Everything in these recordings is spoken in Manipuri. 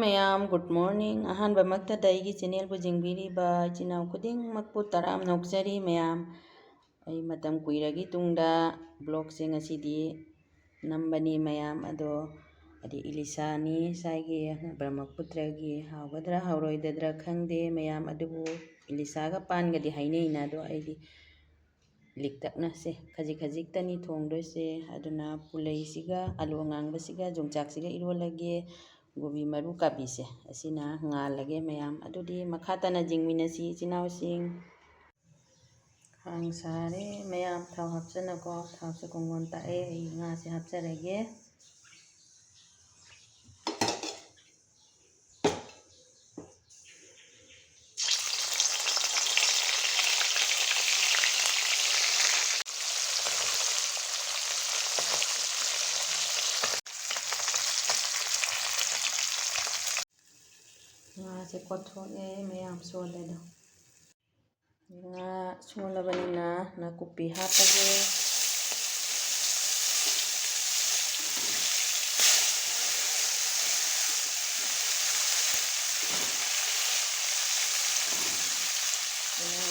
ꯃꯌꯥꯝ ꯒꯨꯗ ꯃꯣꯔꯅꯤꯡ ꯑꯍꯥꯟꯕꯃꯛꯇꯗ ꯑꯩꯒꯤ ꯆꯦꯅꯦꯜꯕꯨ ꯌꯦꯡꯕꯤꯔꯤꯕ ꯏꯆꯤꯟ ꯏꯅꯥꯎ ꯈꯨꯗꯤꯡꯃꯛꯄꯨ ꯇꯔꯥꯝꯅ ꯑꯣꯛꯆꯔꯤ ꯃꯌꯥꯝ ꯑꯩ ꯃꯇꯝ ꯀꯨꯏꯔꯒꯤ ꯇꯨꯡꯗ ꯕ꯭ꯂꯣꯛꯁꯦ ꯉꯁꯤꯗꯤ ꯅꯝꯕꯅꯤ ꯃꯌꯥꯝ ꯑꯗꯣ ꯏꯂꯤꯁꯥꯅꯤ ꯉꯁꯥꯏꯒꯤ ꯕ꯭ꯔꯍ꯭ꯃꯄꯨꯇ꯭ꯔꯒꯤ ꯍꯥꯎꯒꯗ꯭ꯔꯥ ꯍꯥꯎꯔꯣꯏꯗ꯭ꯔꯥ ꯈꯪꯗꯦ ꯃꯌꯥꯝ ꯑꯗꯨꯕꯨ ꯏꯂꯤꯁꯥꯒ ꯄꯥꯟꯒꯗꯤ ꯍꯥꯏꯅꯩꯅ ꯑꯗꯣ ꯑꯩꯗꯤ ꯂꯤꯛꯇꯛꯅꯁꯦ ꯈꯖꯤꯛ ꯈꯖꯤꯛꯇꯅꯤ ꯊꯣꯡꯗꯣꯏꯁꯦ ꯑꯗꯨꯅ ꯄꯨꯂꯩꯁꯤꯒ ꯑꯂꯨ ꯑꯉꯥꯡꯕꯁꯤꯒ ꯌꯣꯡꯆꯥꯛꯁꯤꯒ ꯏꯔꯣꯜꯂꯒꯦ ꯀꯣꯕꯤ ꯃꯔꯨ ꯀꯥꯕꯤꯁꯦ ꯑꯁꯤꯅ ꯉꯥꯜꯂꯒꯦ ꯃꯌꯥꯝ ꯑꯗꯨꯗꯤ ꯃꯈꯥ ꯇꯥꯅ ꯌꯦꯡꯃꯤꯟꯅꯁꯤ ꯏꯆꯤꯟ ꯏꯅꯥꯎꯁꯤꯡ ꯈꯥꯡ ꯁꯥꯔꯦ ꯃꯌꯥꯝ ꯊꯥꯎ ꯍꯥꯞꯆꯅꯀꯣ ꯊꯥꯎꯁꯦ ꯀꯣꯡꯒꯣꯟ ꯇꯥꯛꯑꯦ ꯑꯩ ꯉꯥꯁꯦ ꯍꯥꯞꯆꯔꯒꯦ ꯉꯥꯁꯦ ꯀꯣꯠꯊꯣꯛꯑꯦ ꯃꯌꯥꯝ ꯁꯣꯜꯂꯦꯗꯣ ꯉꯥ ꯁꯣꯜꯂꯕꯅꯤꯅ ꯅꯥꯀꯨꯞꯄꯤ ꯍꯥꯞꯄꯒꯦ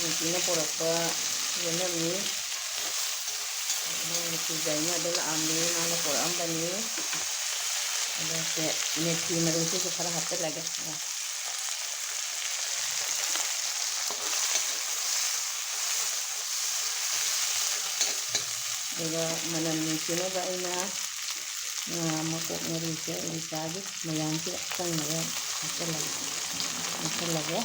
ꯅꯨꯄꯤꯅ ꯄꯨꯔꯛꯄ ꯌꯦꯅꯝꯅꯤ ꯅꯨꯄꯤꯒ ꯑꯩꯅꯗ ꯂꯥꯛꯑꯝꯃꯤ ꯃꯥꯅ ꯄꯨꯔꯛꯑꯝꯕꯅꯤ ꯑꯗꯣ ꯃꯦꯊꯤ ꯃꯔꯨꯁꯤꯁꯨ ꯈꯔ ꯍꯥꯞꯆꯤꯜꯂꯒꯦ ꯑꯗꯨꯒ ꯃꯅꯝ ꯅꯨꯡꯁꯤꯅꯕ ꯑꯩꯅ ꯉꯥ ꯃꯀꯣꯛ ꯃꯔꯨꯁꯦ ꯏꯂꯤꯁꯥꯒꯤ ꯃꯌꯥꯝꯁꯤꯗ ꯆꯪꯅꯕ ꯍꯥꯞꯆꯤꯜꯂꯒꯦ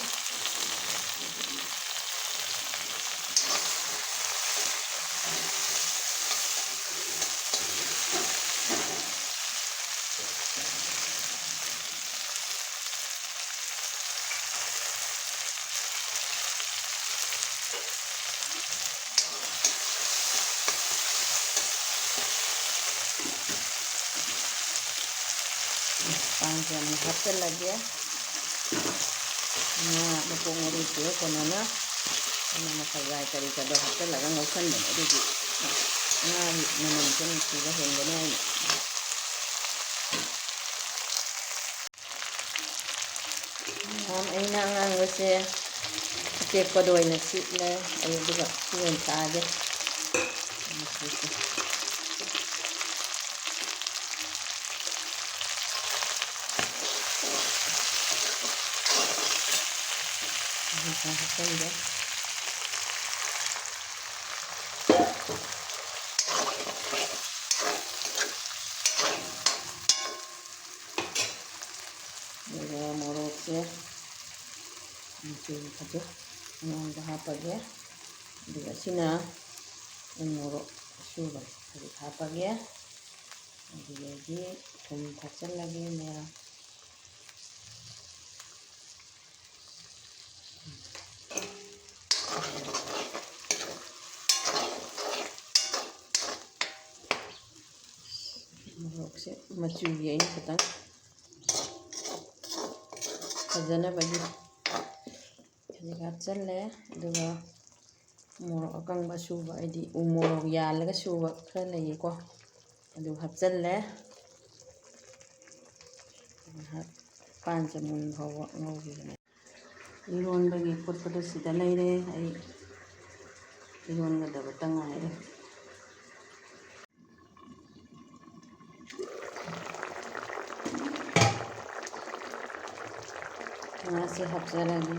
ꯄꯥꯡꯁꯦ ꯑꯃꯨꯛ ꯍꯥꯞꯆꯤꯜꯂꯒꯦ ꯉꯥ ꯃꯀꯣꯛ ꯃꯔꯨꯁꯤꯒ ꯀꯣꯟꯅꯅ ꯑꯩꯅ ꯃꯁꯂꯥ ꯀꯔꯤ ꯀꯔꯤꯗꯣ ꯍꯥꯞꯆꯤꯜꯂꯒ ꯉꯧꯁꯟꯕꯅꯦ ꯑꯗꯨꯒꯤ ꯉꯥꯒꯤ ꯃꯅꯝꯁꯦ ꯅꯨꯡꯁꯤꯕ ꯍꯦꯟꯒꯅꯤ ꯑꯩꯅ ꯑꯉꯥꯡꯕꯁꯦ ꯑꯇꯦꯛꯄꯗ ꯑꯣꯏꯅ ꯁꯤꯠꯂꯦ ꯑꯩ ꯑꯗꯨꯒ ꯁꯤ ꯑꯣꯏꯅ ꯊꯥꯛꯑꯒꯦ ꯍꯥꯞꯆꯤꯟꯒꯦ ꯑꯗꯨꯒ ꯃꯣꯔꯣꯛꯁꯦ ꯃꯆꯨ ꯑꯉꯥꯡꯕ ꯍꯥꯞꯄꯒꯦ ꯑꯗꯨꯒ ꯁꯤꯅ ꯃꯣꯔꯣꯛ ꯑꯁꯨꯕ ꯈꯖꯤꯛ ꯍꯥꯞꯄꯒꯦ ꯑꯗꯨꯗꯒꯤ ꯊꯨꯝ ꯊꯥꯛꯆꯤꯜꯂꯒꯦ ꯃꯌꯥꯝ ꯃꯣꯔꯣꯛꯁꯦ ꯃꯆꯨꯒꯤ ꯑꯩꯅ ꯈꯤꯇꯪ ꯐꯖꯅꯕꯒꯤ ꯈꯖꯤꯛ ꯍꯥꯞꯆꯤꯜꯂꯦ ꯑꯗꯨꯒ ꯃꯣꯔꯣꯛ ꯑꯀꯪꯕ ꯁꯨꯕ ꯑꯩꯗꯤ ꯎ ꯃꯣꯔꯣꯛ ꯌꯥꯜꯂꯒ ꯁꯨꯕ ꯈꯔ ꯂꯩꯌꯦꯀꯣ ꯑꯗꯨ ꯍꯥꯞꯆꯤꯜꯂꯦ ꯄꯥꯟ ꯆꯃꯨꯟ ꯐꯥꯎꯕ ꯉꯧꯈꯤꯕꯅꯦ ꯏꯔꯣꯟꯕꯒꯤ ꯐꯨꯠꯄꯗꯣ ꯁꯤꯗ ꯂꯩꯔꯦ ꯑꯩ ꯏꯔꯣꯟꯒꯗꯕꯇ ꯉꯥꯏꯔꯦ ꯉꯥꯁꯦ ꯍꯥꯞꯆꯔꯒꯦ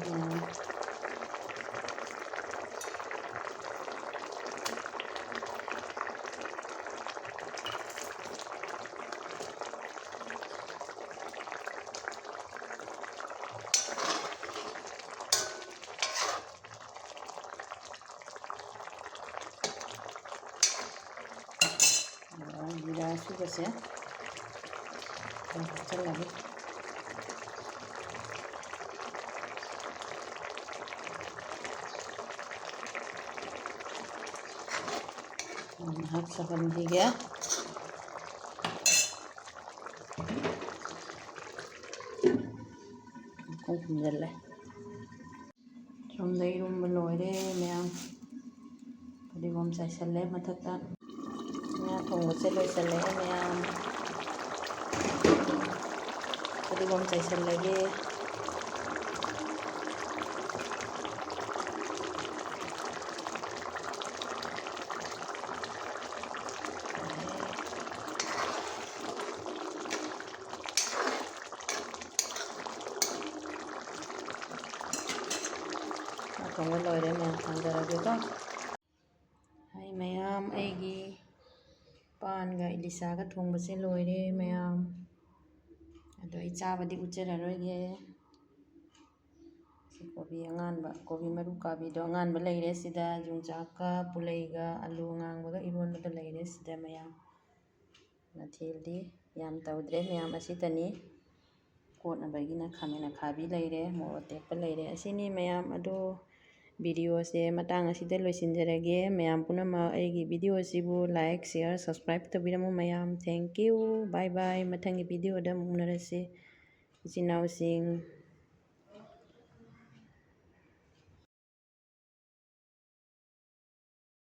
ꯃꯌꯥꯝ ꯖꯤꯔꯥ ꯑꯁꯨꯕꯁꯦ ꯍꯥꯞꯆꯤꯜꯂꯒꯦ ꯉꯥꯏꯍꯥꯛ ꯁꯧꯍꯟꯈꯤꯒꯦ ꯈꯨꯝꯖꯤꯜꯂꯦ ꯁꯣꯝꯗ ꯏꯔꯣꯟꯕ ꯂꯣꯏꯔꯦ ꯃꯌꯥꯝ ꯐꯗꯤꯒꯣꯝ ꯆꯥꯏꯁꯜꯂꯦ ꯃꯊꯛꯇ ꯉꯥ ꯊꯣꯡꯕꯁꯦ ꯂꯣꯏꯁꯜꯂꯛꯑꯦ ꯃꯌꯥꯝ ꯐꯗꯤꯒꯣꯝ ꯆꯥꯏꯁꯤꯜꯂꯒꯦ꯫ ꯊꯣꯡꯕ ꯂꯣꯏꯔꯦ ꯃꯌꯥꯝ ꯊꯥꯡꯊꯔꯒꯦꯀꯣ꯫ ꯍꯥꯏ ꯃꯌꯥꯝ, ꯑꯩꯒꯤ ꯄꯥꯟꯒ ꯏꯂꯤꯁꯥꯒ ꯊꯣꯡꯕꯁꯦ ꯂꯣꯏꯔꯦ ꯃꯌꯥꯝ꯫ ꯑꯗꯣ ꯑꯩ ꯆꯥꯕꯗꯤ ꯎꯠꯆꯔꯔꯣꯏꯒꯦ꯫ ꯀꯣꯕꯤ ꯑꯉꯥꯟꯕ, ꯀꯣꯕꯤ ꯃꯔꯨ ꯀꯥꯕꯤꯗꯣ ꯑꯉꯥꯟꯕ ꯂꯩꯔꯦ ꯁꯤꯗ, ꯌꯣꯡꯆꯥꯛꯀ ꯄꯨꯂꯩꯒ ꯑꯂꯨ ꯑꯉꯥꯡꯕꯒ ꯏꯔꯣꯟꯕꯗꯣ ꯂꯩꯔꯦ ꯁꯤꯗ ꯃꯌꯥꯝ꯫ ꯃꯊꯦꯜꯗꯤ ꯌꯥꯝ ꯇꯧꯗ꯭ꯔꯦ ꯃꯌꯥꯝ, ꯑꯁꯤꯇꯅꯤ꯫ ꯀꯣꯠꯅꯕꯒꯤꯅ ꯈꯥꯃꯦꯟ ꯑꯈꯥꯕꯤ ꯂꯩꯔꯦ, ꯃꯣꯔꯣꯛ ꯑꯇꯦꯛꯄ ꯂꯩꯔꯦ, ꯑꯁꯤꯅꯤ ꯃꯌꯥꯝ꯫ ꯑꯗꯣ ꯚꯤꯗꯤꯑꯣꯁꯦ ꯃꯇꯥꯡ ꯑꯁꯤꯗ ꯂꯣꯏꯁꯤꯟꯖꯔꯒꯦ꯫ ꯃꯌꯥꯝ ꯄꯨꯝꯅꯃꯛ ꯑꯩꯒꯤ ꯚꯤꯗꯤꯑꯣꯁꯤꯕꯨ ꯂꯥꯏꯛ, ꯁꯤꯌꯔ, ꯁꯕꯁꯀ꯭ꯔꯥꯏꯕ ꯇꯧꯕꯤꯔꯝꯃꯨ ꯃꯌꯥꯝ꯫ ꯊꯦꯡꯛ ꯌꯨ, ꯕꯥꯏ ꯕꯥꯏ꯫ ꯃꯊꯪꯒꯤ ꯚꯤꯗꯤꯑꯣꯗ ꯑꯃꯨꯛ ꯎꯅꯔꯁꯤ ꯏꯆꯤꯟ ꯏꯅꯥꯎꯁꯤꯡ꯫